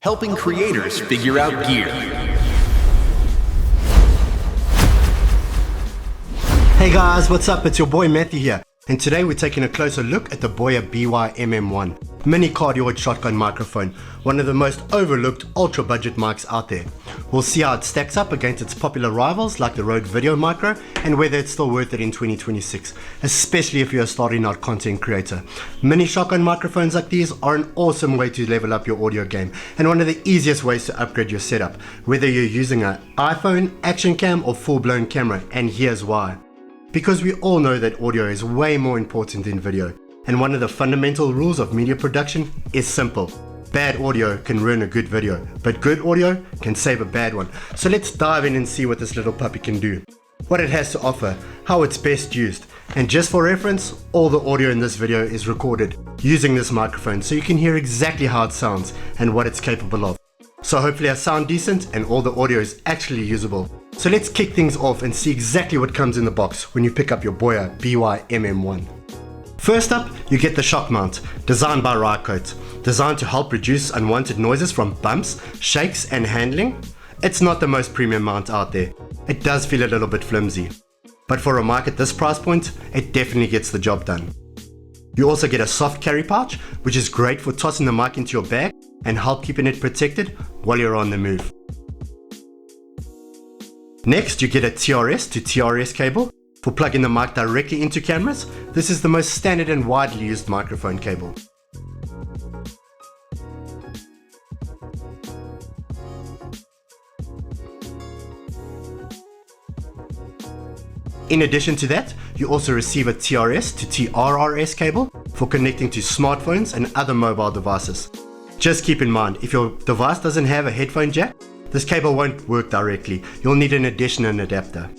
helping creators figure out gear. Hey guys, what's up? It's your boy Matthew here, and today we're taking a closer look at the BOYA by-MM1 mini cardioid shotgun microphone, one of the most overlooked ultra budget mics out there. We'll see how it stacks up against its popular rivals like the Rode VideoMicro and whether it's still worth it in 2026, especially if you're a starting out content creator. Mini shotgun microphones like these are an awesome way to level up your audio game and one of the easiest ways to upgrade your setup, whether you're using an iPhone, action cam or full-blown camera, and here's why. Because we all know that audio is way more important than video, and one of the fundamental rules of media production is simple. Bad audio can ruin a good video, but good audio can save a bad one. So let's dive in and see what this little puppy can do, what it has to offer, how it's best used, and just for reference, all the audio in this video is recorded using this microphone so you can hear exactly how it sounds and what it's capable of. So hopefully I sound decent and all the audio is actually usable. So let's kick things off and see exactly what comes in the box when you pick up your BOYA by-MM1. First up, you get the shock mount, designed by Rycoat, designed to help reduce unwanted noises from bumps, shakes and handling. It's not the most premium mount out there. It does feel a little bit flimsy, but for a mic at this price point, it definitely gets the job done. You also get a soft carry pouch, which is great for tossing the mic into your bag and help keeping it protected while you're on the move. Next, you get a TRS to TRS cable for plugging the mic directly into cameras. This is the most standard and widely used microphone cable. In addition to that, you also receive a TRS to TRRS cable for connecting to smartphones and other mobile devices. Just keep in mind, if your device doesn't have a headphone jack, this cable won't work directly. You'll need an additional adapter.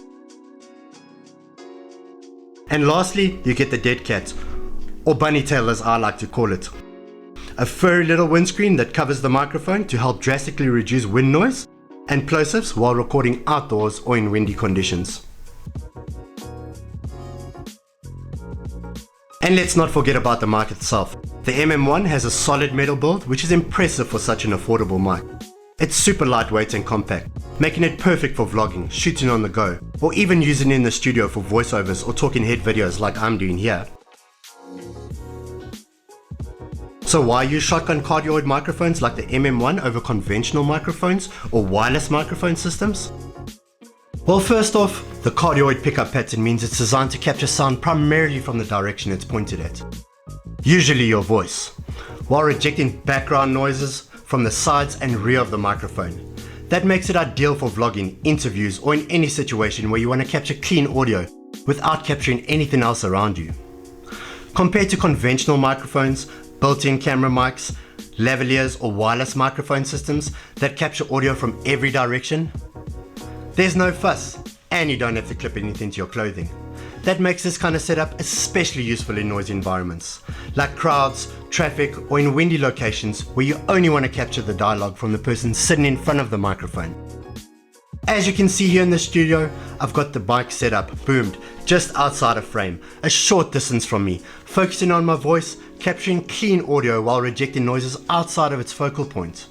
And lastly, you get the deadcat, or bunny tail as I like to call it. A furry little windscreen that covers the microphone to help drastically reduce wind noise and plosives while recording outdoors or in windy conditions. And let's not forget about the mic itself. The MM1 has a solid metal build, which is impressive for such an affordable mic. It's super lightweight and compact, making it perfect for vlogging, shooting on the go, or even using it in the studio for voiceovers or talking head videos like I'm doing here. So why use shotgun cardioid microphones like the MM1 over conventional microphones or wireless microphone systems? Well, first off, the cardioid pickup pattern means it's designed to capture sound primarily from the direction it's pointed at, usually your voice, while rejecting background noises from the sides and rear of the microphone. That makes it ideal for vlogging, interviews, or in any situation where you want to capture clean audio without capturing anything else around you. Compared to conventional microphones, built-in camera mics, lavaliers, or wireless microphone systems that capture audio from every direction, there's no fuss, and you don't have to clip anything to your clothing. That makes this kind of setup especially useful in noisy environments, like crowds, traffic, or in windy locations where you only want to capture the dialogue from the person sitting in front of the microphone. As you can see here in the studio, I've got the mic set up, boomed, just outside of frame, a short distance from me, focusing on my voice, capturing clean audio while rejecting noises outside of its focal point.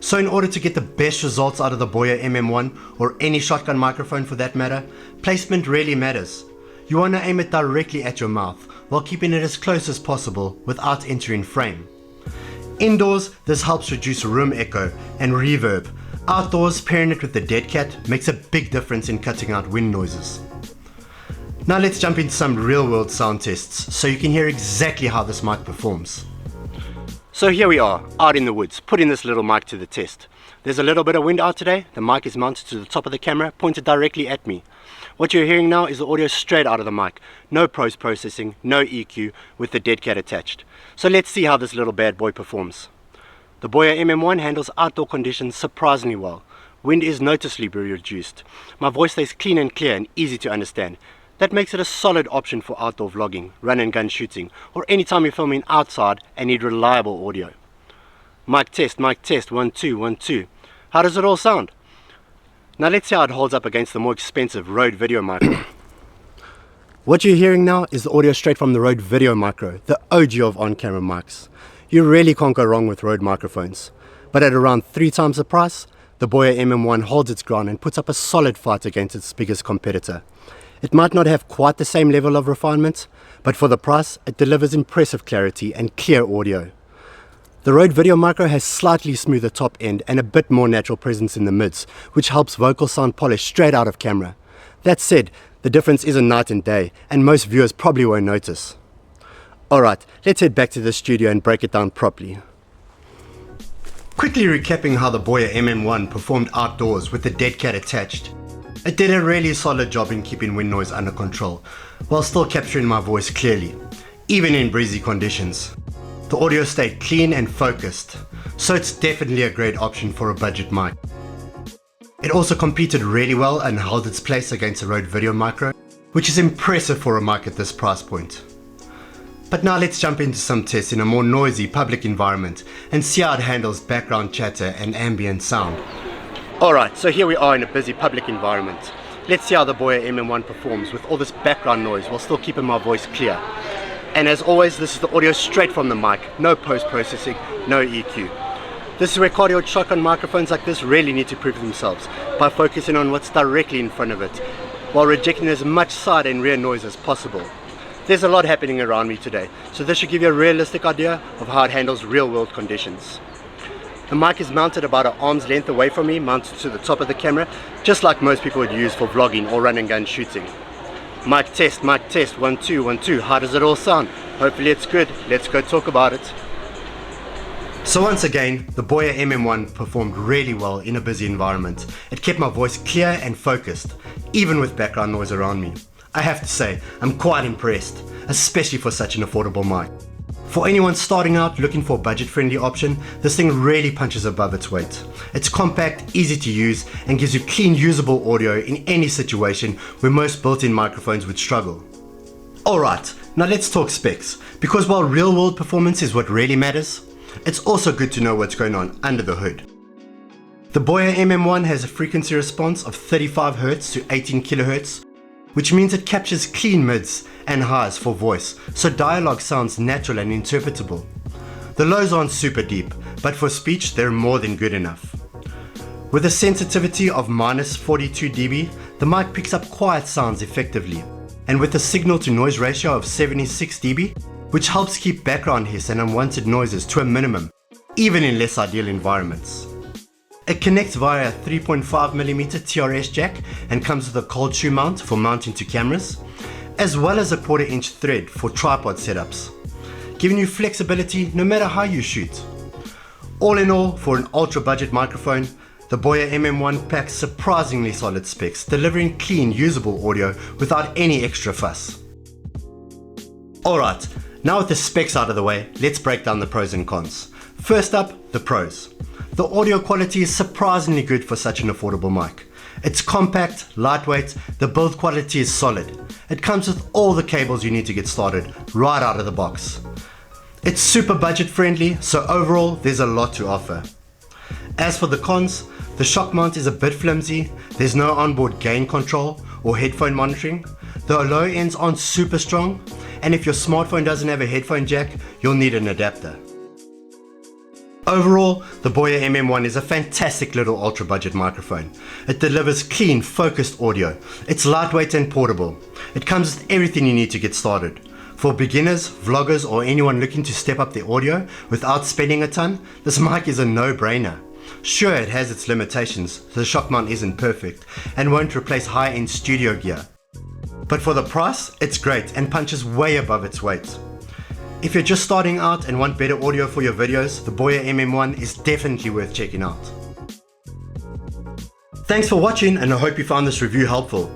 So in order to get the best results out of the BOYA MM1, or any shotgun microphone for that matter, placement really matters. You want to aim it directly at your mouth, while keeping it as close as possible without entering frame. Indoors, this helps reduce room echo and reverb. Outdoors, pairing it with the deadcat makes a big difference in cutting out wind noises. Now let's jump into some real-world sound tests, so you can hear exactly how this mic performs. So here we are, out in the woods, putting this little mic to the test. There's a little bit of wind out today. The mic is mounted to the top of the camera, pointed directly at me. What you're hearing now is the audio straight out of the mic. No post-processing, no EQ, with the deadcat attached. So let's see how this little bad boy performs. The BOYA MM1 handles outdoor conditions surprisingly well. Wind is noticeably reduced. My voice stays clean and clear and easy to understand. That makes it a solid option for outdoor vlogging, run and gun shooting, or anytime you're filming outside and need reliable audio. Mic test, 1, 2, 1, 2. How does it all sound? Now let's see how it holds up against the more expensive Rode VideoMicro. What you're hearing now is the audio straight from the Rode VideoMicro, the OG of on-camera mics. You really can't go wrong with Rode microphones. but at around 3 times the price, the BOYA MM1 holds its ground and puts up a solid fight against its biggest competitor. It might not have quite the same level of refinement, but for the price, it delivers impressive clarity and clear audio. The Rode VideoMicro has slightly smoother top end and a bit more natural presence in the mids, which helps vocal sound polish straight out of camera. That said, the difference isn't night and day, and most viewers probably won't notice. Alright, let's head back to the studio and break it down properly. Quickly recapping how the BOYA MM1 performed outdoors with the deadcat attached. It did a really solid job in keeping wind noise under control, while still capturing my voice clearly, even in breezy conditions. The audio stayed clean and focused, so it's definitely a great option for a budget mic. It also competed really well and held its place against the Rode VideoMicro, which is impressive for a mic at this price point. But now let's jump into some tests in a more noisy public environment and see how it handles background chatter and ambient sound. Alright, so here we are in a busy public environment. Let's see how the BOYA MM1 performs with all this background noise while still keeping my voice clear. And as always, this is the audio straight from the mic, no post-processing, no EQ. This is where cardioid shotgun microphones like this really need to prove themselves by focusing on what's directly in front of it, while rejecting as much side and rear noise as possible. There's a lot happening around me today, so this should give you a realistic idea of how it handles real-world conditions. The mic is mounted about an arm's length away from me, mounted to the top of the camera, just like most people would use for vlogging or run and gun shooting. Mic test, 1 2 1 2. How does it all sound? Hopefully it's good. Let's go talk about it. So once again, the BOYA MM1 performed really well in a busy environment. It kept my voice clear and focused, even with background noise around me. I have to say, I'm quite impressed, especially for such an affordable mic. For anyone starting out looking for a budget-friendly option, this thing really punches above its weight. It's compact, easy to use, and gives you clean, usable audio in any situation where most built-in microphones would struggle. Alright, now let's talk specs, because while real-world performance is what really matters, it's also good to know what's going on under the hood. The BOYA MM1 has a frequency response of 35 Hz to 18 kHz, which means it captures clean mids and highs for voice, so dialogue sounds natural and interpretable. The lows aren't super deep, but for speech they're more than good enough. With a sensitivity of -42 dB, the mic picks up quiet sounds effectively, and with a signal to noise ratio of 76 dB, which helps keep background hiss and unwanted noises to a minimum, even in less ideal environments. It connects via a 3.5mm TRS jack and comes with a cold shoe mount for mounting to cameras, as well as a 1/4" thread for tripod setups, giving you flexibility no matter how you shoot. All in all, for an ultra budget microphone, the BOYA MM1 packs surprisingly solid specs, delivering clean, usable audio without any extra fuss. Alright, now with the specs out of the way, let's break down the pros and cons. First up, the pros. The audio quality is surprisingly good for such an affordable mic. It's compact, lightweight, the build quality is solid. It comes with all the cables you need to get started, right out of the box. It's super budget friendly, so overall there's a lot to offer. As for the cons, the shock mount is a bit flimsy, there's no onboard gain control or headphone monitoring, the low ends aren't super strong, and if your smartphone doesn't have a headphone jack, you'll need an adapter. Overall, the BOYA MM1 is a fantastic little ultra budget microphone. It delivers clean, focused audio. It's lightweight and portable. It comes with everything you need to get started. For beginners, vloggers, or anyone looking to step up their audio without spending a ton, this mic is a no-brainer. Sure, it has its limitations, the shock mount isn't perfect and won't replace high-end studio gear. But for the price, it's great and punches way above its weight. If you're just starting out and want better audio for your videos, the BOYA MM1 is definitely worth checking out. Thanks for watching, and I hope you found this review helpful.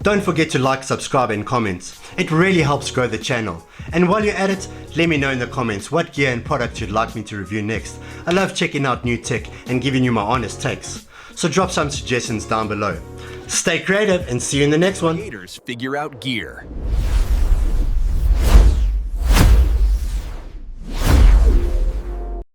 Don't forget to like, subscribe and comment. It really helps grow the channel. And while you're at it, let me know in the comments what gear and product you'd like me to review next. I love checking out new tech and giving you my honest takes. So drop some suggestions down below. Stay creative and see you in the next one. Creators figure out gear.